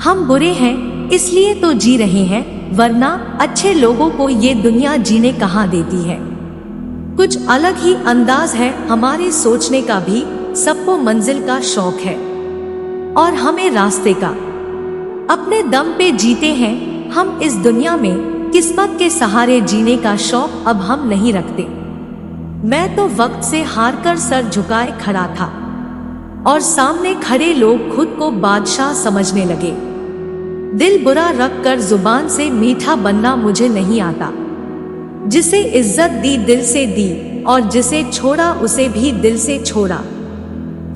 हम बुरे हैं इसलिए तो जी रहे हैं, वरना अच्छे लोगों को ये दुनिया जीने कहाँ देती है। कुछ अलग ही अंदाज है हमारे सोचने का भी। सबको मंजिल का शौक है और हमें रास्ते का। अपने दम पे जीते हैं हम इस दुनिया में, किस्मत के सहारे जीने का शौक अब हम नहीं रखते। मैं तो वक्त से हारकर सर झुकाए खड़ा था और सामने खड़े लोग खुद को बादशाह समझने लगे। दिल बुरा रख कर जुबान से मीठा बनना मुझे नहीं आता। जिसे इज्जत दी दिल से दी और जिसे छोड़ा उसे भी दिल से छोड़ा।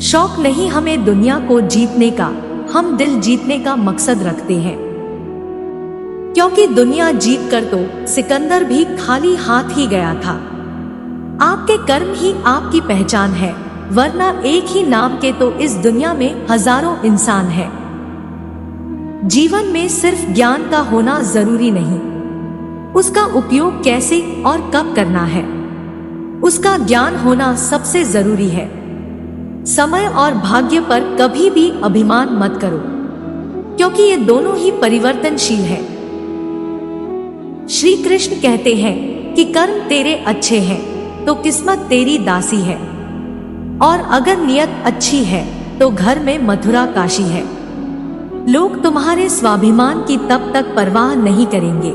शौक नहीं हमें दुनिया को जीतने का, हम दिल जीतने का मकसद रखते हैं। क्योंकि दुनिया जीत कर तो सिकंदर भी खाली हाथ ही गया था। आपके कर्म ही आपकी पहचान है, वरना एक ही नाम के तो इस दुनिया में हजारों इंसान हैं। जीवन में सिर्फ ज्ञान का होना जरूरी नहीं, उसका उपयोग कैसे और कब करना है, उसका ज्ञान होना सबसे जरूरी है। समय और भाग्य पर कभी भी अभिमान मत करो, क्योंकि ये दोनों ही परिवर्तनशील है। श्री कृष्ण कहते हैं कि कर्म तेरे अच्छे हैं तो किस्मत तेरी दासी है, और अगर नियत अच्छी है तो घर में मथुरा काशी है। लोग तुम्हारे स्वाभिमान की तब तक परवाह नहीं करेंगे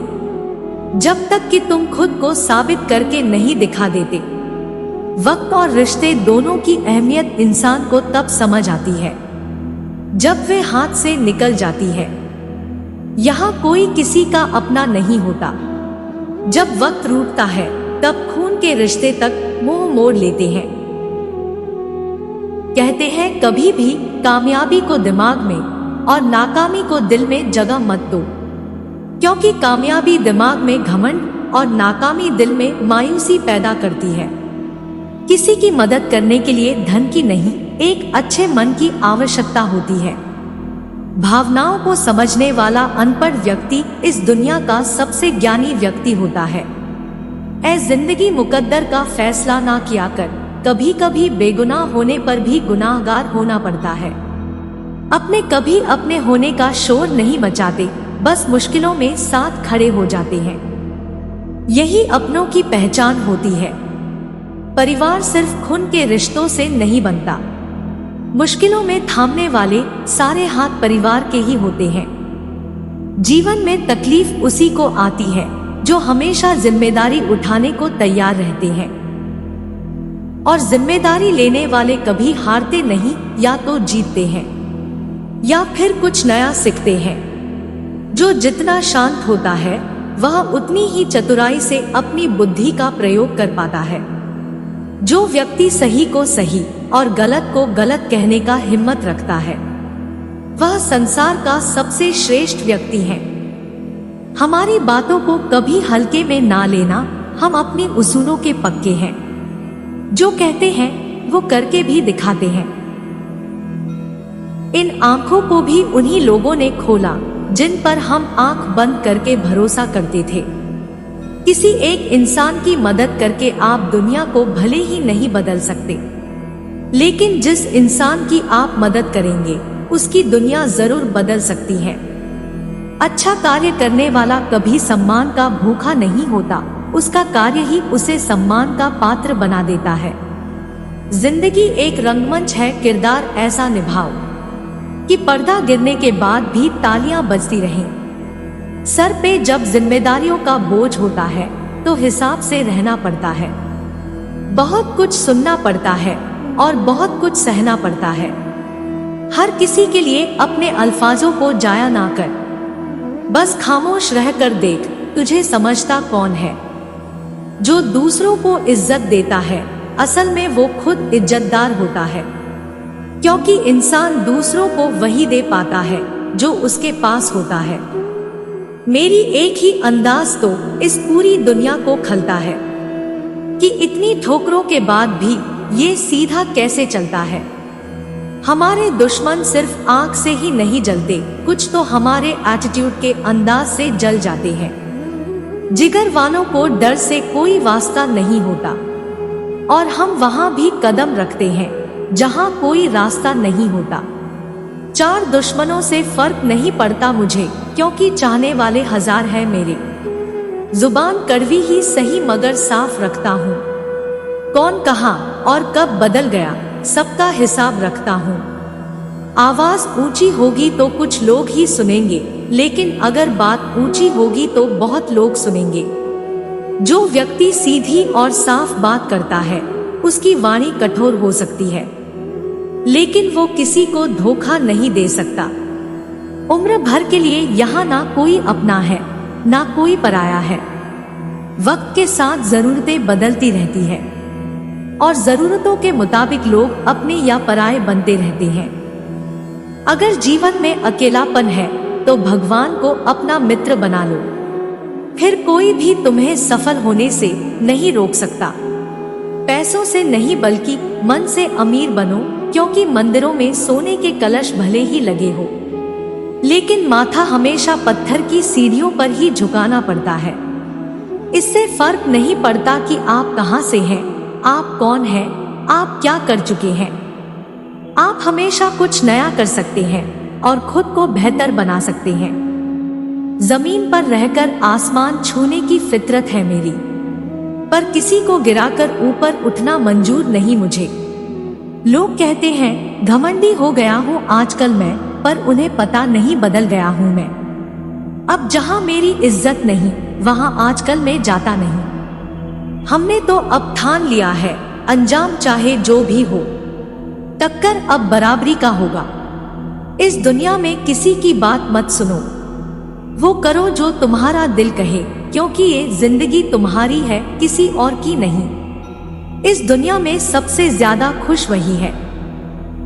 जब तक कि तुम खुद को साबित करके नहीं दिखा देते। वक्त और रिश्ते दोनों की अहमियत इंसान को तब समझ आती है जब वे हाथ से निकल जाती है। यहाँ कोई किसी का अपना नहीं होता। जब वक्त रूठता है तब खून के रिश्ते तक मुंह मोड़ लेते हैं। कहते हैं कभी भी कामयाबी को दिमाग में और नाकामी को दिल में जगह मत दो, क्योंकि कामयाबी दिमाग में घमंड और नाकामी दिल में मायूसी पैदा करती है। किसी की मदद करने के लिए धन की नहीं, एक अच्छे मन की आवश्यकता होती है। भावनाओं को समझने वाला अनपढ़ व्यक्ति इस दुनिया का सबसे ज्ञानी व्यक्ति होता है। ऐ जिंदगी मुकद्दर का फैसला ना किया कर, कभी कभी बेगुनाह होने पर भी गुनाहगार होना पड़ता है। अपने कभी अपने होने का शोर नहीं मचाते, बस मुश्किलों में साथ खड़े हो जाते हैं। यही अपनों की पहचान होती है। परिवार सिर्फ खून के रिश्तों से नहीं बनता। मुश्किलों में थामने वाले सारे हाथ परिवार के ही होते हैं। जीवन में तकलीफ उसी को आती है जो हमेशा जिम्मेदारी उठाने को तैयार रहते हैं, और जिम्मेदारी लेने वाले कभी हारते नहीं, या तो जीतते हैं या फिर कुछ नया सीखते हैं। जो जितना शांत होता है वह उतनी ही चतुराई से अपनी बुद्धि का प्रयोग कर पाता है। जो व्यक्ति सही को सही और गलत को गलत कहने का हिम्मत रखता है वह संसार का सबसे श्रेष्ठ व्यक्ति है। हमारी बातों को कभी हल्के में ना लेना, हम अपने उसूलों के पक्के हैं। जो कहते हैं वो करके भी दिखाते हैं। इन आंखों को भी उन्हीं लोगों ने खोला जिन पर हम आंख बंद करके भरोसा करते थे। किसी एक इंसान की मदद करके आप दुनिया को भले ही नहीं बदल सकते, लेकिन जिस इंसान की आप मदद करेंगे उसकी दुनिया जरूर बदल सकती है। अच्छा कार्य करने वाला कभी सम्मान का भूखा नहीं होता, उसका कार्य ही उसे सम्मान का पात्र बना देता है। जिंदगी एक रंगमंच है, किरदार ऐसा निभाओ कि पर्दा गिरने के बाद भी तालियां बजती रहें। सर पे जब जिम्मेदारियों का बोझ होता है तो हिसाब से रहना पड़ता है। बहुत कुछ सुनना पड़ता है और बहुत कुछ सहना पड़ता है। हर किसी के लिए अपने अल्फाजों को जाया ना कर, बस खामोश रहकर देख तुझे समझता कौन है। जो दूसरों को इज्जत देता है असल में वो खुद इज्जतदार होता है, क्योंकि इंसान दूसरों को वही दे पाता है जो उसके पास होता है। मेरी एक ही अंदाज तो इस पूरी दुनिया को खलता है कि इतनी ठोकरों के बाद भी ये सीधा कैसे चलता है। हमारे दुश्मन सिर्फ आंख से ही नहीं जलते, कुछ तो हमारे एटीट्यूड के अंदाज से जल जाते हैं। जिगर वालों को डर से कोई वास्ता नहीं होता, और हम वहां भी कदम रखते हैं जहां कोई रास्ता नहीं होता। 4 दुश्मनों से फर्क नहीं पड़ता मुझे, क्योंकि चाहने वाले 1000 हैं मेरे। जुबान कड़वी ही सही मगर साफ रखता हूँ। कौन कहाँ और कब बदल गया, सबका हिसाब रखता हूँ। आवाज ऊंची होगी तो कुछ लोग ही सुनेंगे, लेकिन अगर बात ऊंची होगी तो बहुत लोग सुनेंगे। जो व्यक्ति सीधी और साफ बात करता है, उसकी वाणी कठोर हो सकती है, लेकिन वो किसी को धोखा नहीं दे सकता। उम्र भर के लिए यहाँ ना कोई अपना है, ना कोई पराया है। वक्त के साथ जरूरतें बदलती रहती है और जरूरतों के मुताबिक लोग अपने या पराये बनते रहते हैं। अगर जीवन में अकेलापन है तो भगवान को अपना मित्र बना लो, फिर कोई भी तुम्हें सफल होने से नहीं रोक सकता। पैसों से नहीं बल्कि मन से अमीर बनो, क्योंकि मंदिरों में सोने के कलश भले ही लगे हो, लेकिन माथा हमेशा पत्थर की सीढ़ियों पर ही झुकाना पड़ता है। इससे फर्क नहीं पड़ता कि आप कहां से हैं, आप कौन हैं, आप क्या कर चुके हैं। आप हमेशा कुछ नया कर सकते हैं और खुद को बेहतर बना सकते हैं। जमीन पर रहकर आसमान छूने की फितरत है मेरी, पर किसी को गिराकर ऊपर उठना मंजूर नहीं मुझे। लोग कहते हैं घमंडी हो गया हूँ आजकल मैं, पर उन्हें पता नहीं बदल गया हूँ मैं। अब जहाँ मेरी इज्जत नहीं, वहाँ आजकल मैं जाता नहीं। हमने तो अब ठान लिया है, अंजाम चाहे जो भी हो, टक्कर अब बराबरी का होगा। इस दुनिया में किसी की बात मत सुनो, वो करो जो तुम्हारा दिल कहे, क्योंकि ये जिंदगी तुम्हारी है, किसी और की नहीं। इस दुनिया में सबसे ज्यादा खुश वही है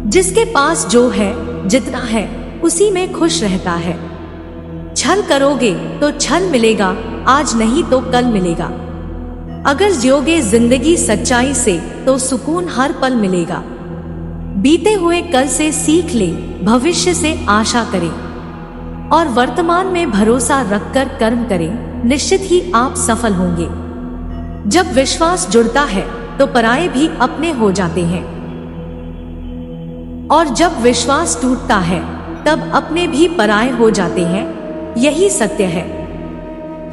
जिसके पास जो है, जितना है, उसी में खुश रहता है। छल करोगे तो छल मिलेगा, आज नहीं तो कल मिलेगा। अगर जियोगे जिंदगी सच्चाई से तो सुकून हर पल मिलेगा। बीते हुए कल से सीख ले, भविष्य से आशा करें और वर्तमान में भरोसा रखकर कर्म करें, निश्चित ही आप सफल होंगे। जब विश्वास जुड़ता है तो पराये भी अपने हो जाते हैं, और जब विश्वास टूटता है तब अपने भी पराये हो जाते हैं। यही सत्य है।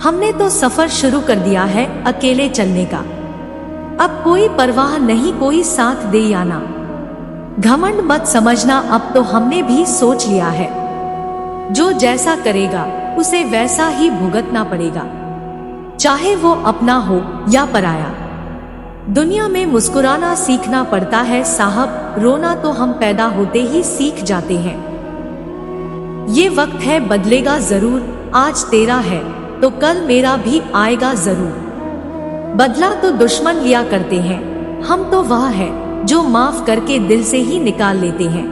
हमने तो सफर शुरू कर दिया है अकेले चलने का। अब कोई परवाह नहीं कोई साथ दे या ना। घमंड मत समझना, अब तो हमने भी सोच लिया है, जो जैसा करेगा उसे वैसा ही भुगतना पड़ेगा, चाहे वो अपना हो या पराया। दुनिया में मुस्कुराना सीखना पड़ता है साहब, रोना तो हम पैदा होते ही सीख जाते हैं। ये वक्त है बदलेगा जरूर, आज तेरा है तो कल मेरा भी आएगा जरूर। बदला तो दुश्मन लिया करते हैं, हम तो वह है जो माफ करके दिल से ही निकाल लेते हैं।